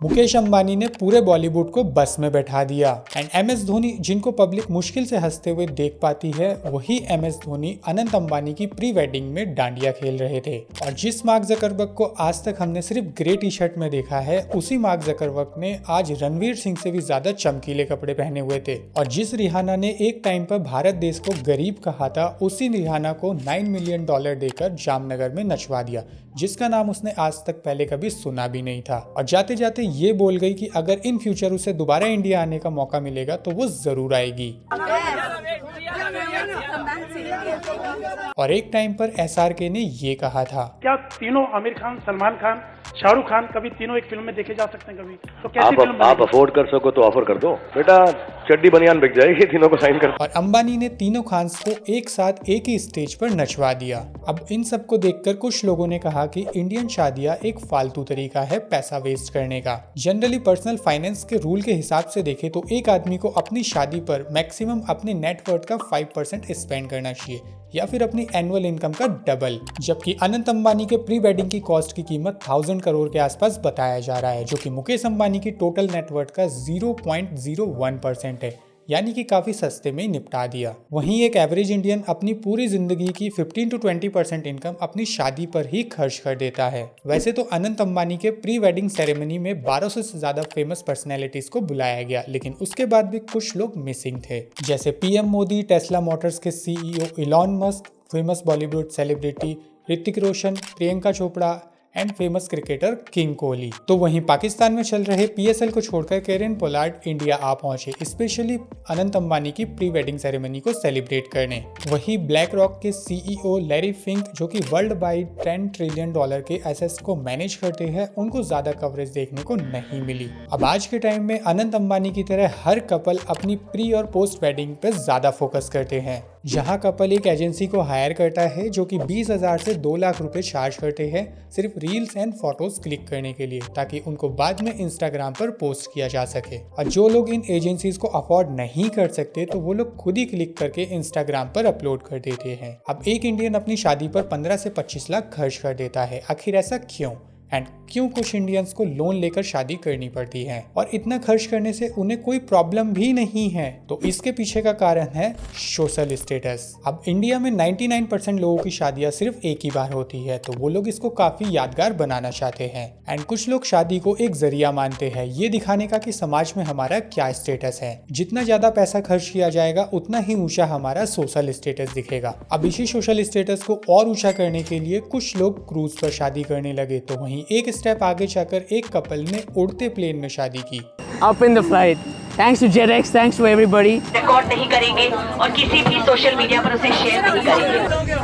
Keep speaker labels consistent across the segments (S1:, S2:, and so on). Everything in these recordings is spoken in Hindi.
S1: मुकेश अंबानी ने पूरे बॉलीवुड को बस में बैठा दिया। एंड MS धोनी, जिनको पब्लिक मुश्किल से हंसते हुए देख पाती है, वही MS धोनी अनंत अंबानी की प्री वेडिंग में डांडिया खेल रहे थे। और जिस मार्क जकरबर्ग को आज तक हमने सिर्फ ग्रे टी शर्ट में देखा है, उसी मार्क जकरबर्ग ने आज रणवीर सिंह से भी ज्यादा चमकीले कपड़े पहने हुए थे। और जिस रिहाना ने एक टाइम पर भारत देश को गरीब कहा था, उसी रिहाना को $9 मिलियन देकर जामनगर में नचवा दिया, जिसका नाम उसने आज तक पहले कभी सुना भी नहीं था। और जाते जाते ये बोल गई कि अगर इन फ्यूचर उसे दोबारा इंडिया आने का मौका मिलेगा तो वो जरूर आएगी। और एक टाइम पर SRK ने ये कहा था,
S2: क्या तीनों आमिर खान, सलमान खान, शाहरुख खान कभी तीनों एक फिल्म में देखे जा सकते हैं? कभी तो कैसी फिल्म
S3: आप अफोर्ड कर सको तो ऑफर कर दो बेटा, चड्डी बनियान बिक जाएगी, तीनों को साइन कर।
S1: और अंबानी ने तीनों खान्स को एक साथ एक ही स्टेज पर नचवा दिया। अब इन सब को देखकर कुछ लोगों ने कहा कि इंडियन शादियां एक फालतू तरीका है पैसा वेस्ट करने का। जनरली पर्सनल फाइनेंस के रूल के हिसाब से देखें तो एक आदमी को अपनी शादी पर मैक्सिमम अपने नेटवर्थ का 5% स्पेंड करना चाहिए, या फिर अपनी एनुअल इनकम का डबल। जबकि अनंत अंबानी के प्री वेडिंग की कॉस्ट की कीमत 1000 करोड़ के आसपास बताया जा रहा है, जो कि मुकेश अंबानी की टोटल नेटवर्थ का 0.01% है, यानी कि काफी सस्ते में निपटा दिया। वहीं एक एवरेज इंडियन अपनी पूरी जिंदगी की 15 to 20% इनकम अपनी शादी पर ही खर्च कर देता है। वैसे तो अनंत अंबानी के प्री वेडिंग सेरेमनी में 1200 से ज्यादा फेमस पर्सनैलिटीज को बुलाया गया, लेकिन उसके बाद भी कुछ लोग मिसिंग थे, जैसे PM मोदी, टेस्ला मोटर्स के CEO Elon Musk, famous Bollywood celebrity Hrithik Roshan, Priyanka Chopra and famous cricketer king Kohli. तो वहीं पाकिस्तान में चल रहे PSL को छोड़कर केरन पोलार्ड इंडिया आ पहुंचे, स्पेशली अनंत अंबानी की प्री वेडिंग सेरेमनी को सेलिब्रेट करने। वहीं ब्लैक रॉक के CEO लैरी फिंक, जो कि वर्ल्ड वाइड $10 ट्रिलियन के एसेट्स को मैनेज करते हैं, उनको ज्यादा कवरेज देखने को नहीं मिली। अब आज के टाइम में अनंत अंबानी की तरह हर कपल अपनी प्री और पोस्ट वेडिंग पे ज्यादा फोकस करते हैं। जहां कपल एक एजेंसी को हायर करता है जो कि 20,000 से 2 लाख रुपए चार्ज करते हैं सिर्फ रील्स एंड फोटोज क्लिक करने के लिए, ताकि उनको बाद में इंस्टाग्राम पर पोस्ट किया जा सके। और जो लोग इन एजेंसीज को अफोर्ड नहीं कर सकते, तो वो लोग खुद ही क्लिक करके इंस्टाग्राम पर अपलोड कर देते हैं। अब एक इंडियन अपनी शादी पर 15 से 25 लाख खर्च कर देता है, आखिर ऐसा क्यों? एंड क्यों कुछ इंडियंस को लोन लेकर शादी करनी पड़ती है, और इतना खर्च करने से उन्हें कोई प्रॉब्लम भी नहीं है? तो इसके पीछे का कारण है सोशल स्टेटस। अब इंडिया में 99% लोगों की शादियां सिर्फ एक ही बार होती है, तो वो लोग इसको काफी यादगार बनाना चाहते हैं। एंड कुछ लोग शादी को एक जरिया मानते हैं, ये दिखाने का कि समाज में हमारा क्या स्टेटस है। जितना ज्यादा पैसा खर्च किया जाएगा, उतना ही ऊंचा हमारा सोशल स्टेटस दिखेगा। अब इसी सोशल स्टेटस को और ऊंचा करने के लिए कुछ लोग क्रूज पर शादी करने लगे, तो वहीं एक स्टेप आगे जाकर एक कपल ने उड़ते प्लेन में शादी की।
S4: Up in the flight. Thanks to JetX, thanks to everybody.
S5: Record नहीं करेंगे और किसी भी सोशल मीडिया पर उसे शेयर नहीं करेंगे।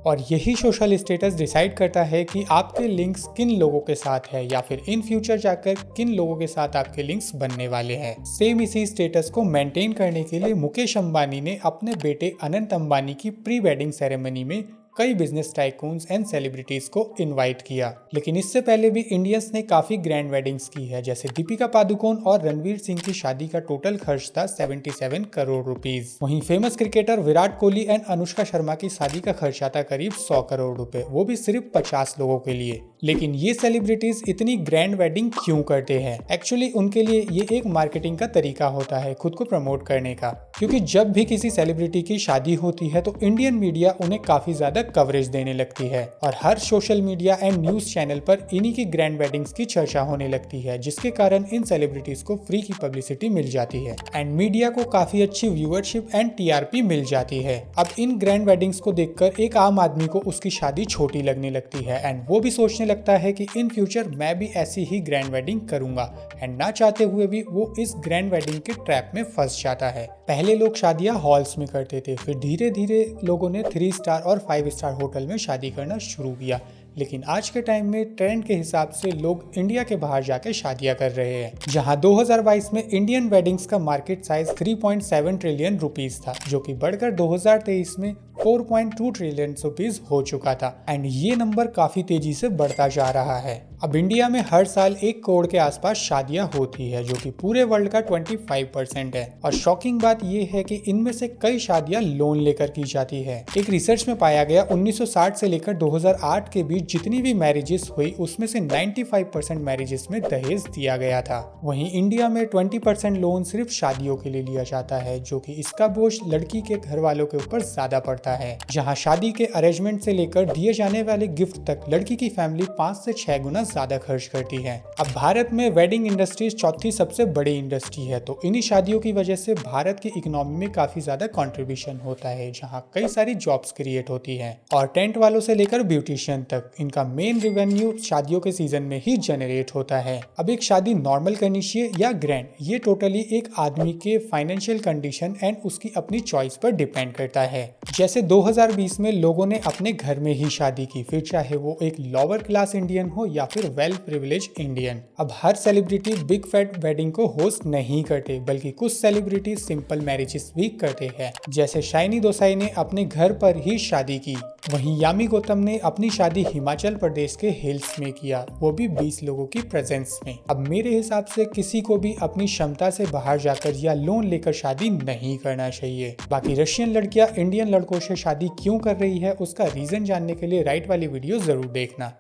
S1: और यही सोशल स्टेटस डिसाइड करता है कि आपके लिंक्स किन लोगों के साथ है, या फिर इन फ्यूचर जाकर किन लोगों के साथ आपके लिंक्स बनने वाले हैं। सेम इसी स्टेटस को मेंटेन करने के लिए मुकेश अंबानी ने अपने बेटे अनंत अंबानी की प्री वेडिंग सेरेमनी में कई बिजनेस टाइकून्स एंड सेलिब्रिटीज को इनवाइट किया। लेकिन इससे पहले भी इंडियंस ने काफी ग्रैंड वेडिंग्स की है, जैसे दीपिका पादुकोण और रणवीर सिंह की शादी का टोटल खर्च था 77 करोड़ रुपीस। वहीं famous cricketer Virat Kohli and Anushka Sharma की शादी का खर्चा था करीब 100 करोड़ रुपए, वो भी सिर्फ 50 लोगों के लिए। लेकिन ये सेलिब्रिटीज इतनी ग्रैंड वेडिंग क्यों करते हैं? एक्चुअली उनके लिए ये एक मार्केटिंग का तरीका होता है खुद को प्रमोट करने का, क्योंकि जब भी किसी सेलिब्रिटी की शादी होती है तो इंडियन मीडिया उन्हें काफी ज्यादा कवरेज देने लगती है, और हर social media and news channel पर इन्हीं की ग्रैंड वेडिंग्स की चर्चा होने लगती है, जिसके कारण इन सेलिब्रिटीज को फ्री की पब्लिसिटी मिल जाती है एंड मीडिया को काफी अच्छी व्यूअरशिप एंड TRP मिल जाती है। अब इन ग्रैंड वेडिंग्स को देखकर एक आम आदमी को उसकी शादी छोटी लगने लगती है, एंड वो भी सोचने लगता है कि इन फ्यूचर मैं भी ऐसी ही ग्रैंड वेडिंग करूंगा, एंड ना चाहते हुए भी वो इस ग्रैंड वेडिंग के ट्रैप में फंस जाता है। पहले लोग शादियां हॉल्स में करते थे, फिर धीरे धीरे लोगों ने 3 स्टार और 5 स्टार होटल में शादी करना शुरू किया। लेकिन आज के टाइम में ट्रेंड के हिसाब से लोग इंडिया के बाहर जाके शादियां कर रहे हैं, जहां 2022 में इंडियन वेडिंग्स का मार्केट साइज 3.7 ट्रिलियन रुपीस था, जो कि बढ़कर 2023 में 4.2 ट्रिलियन रुपीस हो चुका था। एंड ये नंबर काफी तेजी से बढ़ता जा रहा है। अब इंडिया में हर साल 1 करोड़ के आसपास शादियां होती है, जो कि पूरे वर्ल्ड का 25% है। और शॉकिंग बात यह है कि इनमें से कई शादियां लोन लेकर की जाती है। एक रिसर्च में पाया गया 1960 से लेकर 2008 के बीच जितनी भी मैरिजेस हुई उसमें से 95% मैरिजेस में दहेज दिया गया था। वहीं इंडिया में 20% लोन सिर्फ शादियों के लिए लिया जाता है, जो कि इसका बोझ लड़की के घर वालों के ऊपर ज्यादा पड़ता है। जहां शादी के अरेंजमेंट से लेकर दिए जाने वाले गिफ्ट तक लड़की की फैमिली 5 से 6 गुना ज्यादा खर्च करती है। अब भारत में वेडिंग इंडस्ट्रीज चौथी सबसे बड़ी इंडस्ट्री है, तो इन्हीं शादियों की वजह से भारत की इकोनॉमी में काफी ज्यादा कंट्रीब्यूशन होता है, जहां कई सारी जॉब्स क्रिएट होती हैं। और टेंट वालों से लेकर ब्यूटिशियन तक इनका मेन रेवेन्यू शादियों के सीजन में ही जनरेट होता है। अब एक शादी नॉर्मल करनी चाहिए या ग्रैंड, ये टोटली एक आदमी के फाइनेंशियल कंडीशन एंड उसकी अपनी चॉइस पर डिपेंड करता है। जैसे 2020 में लोगों ने अपने घर में ही शादी की, फिर चाहे वो एक लोअर क्लास इंडियन हो या फिर वेल प्रिविलेज इंडियन। अब हर सेलिब्रिटी बिग फैट वेडिंग को होस्ट नहीं करते, बल्कि कुछ सेलिब्रिटी सिंपल मैरिजेस भी करते हैं। जैसे शाइनी दोसाई ने अपने घर पर ही शादी की। वहीं यामी गौतम ने अपनी शादी हिमाचल प्रदेश के हिल्स में किया, वो भी 20 लोगों की प्रेजेंस में। अब मेरे हिसाब से किसी को भी अपनी क्षमता से बाहर जाकर या लोन लेकर शादी नहीं करना चाहिए। बाकी रशियन लड़कियां इंडियन लड़कों से शादी क्यों कर रही है, उसका रीजन जानने के लिए राइट वाली वीडियो जरूर देखना।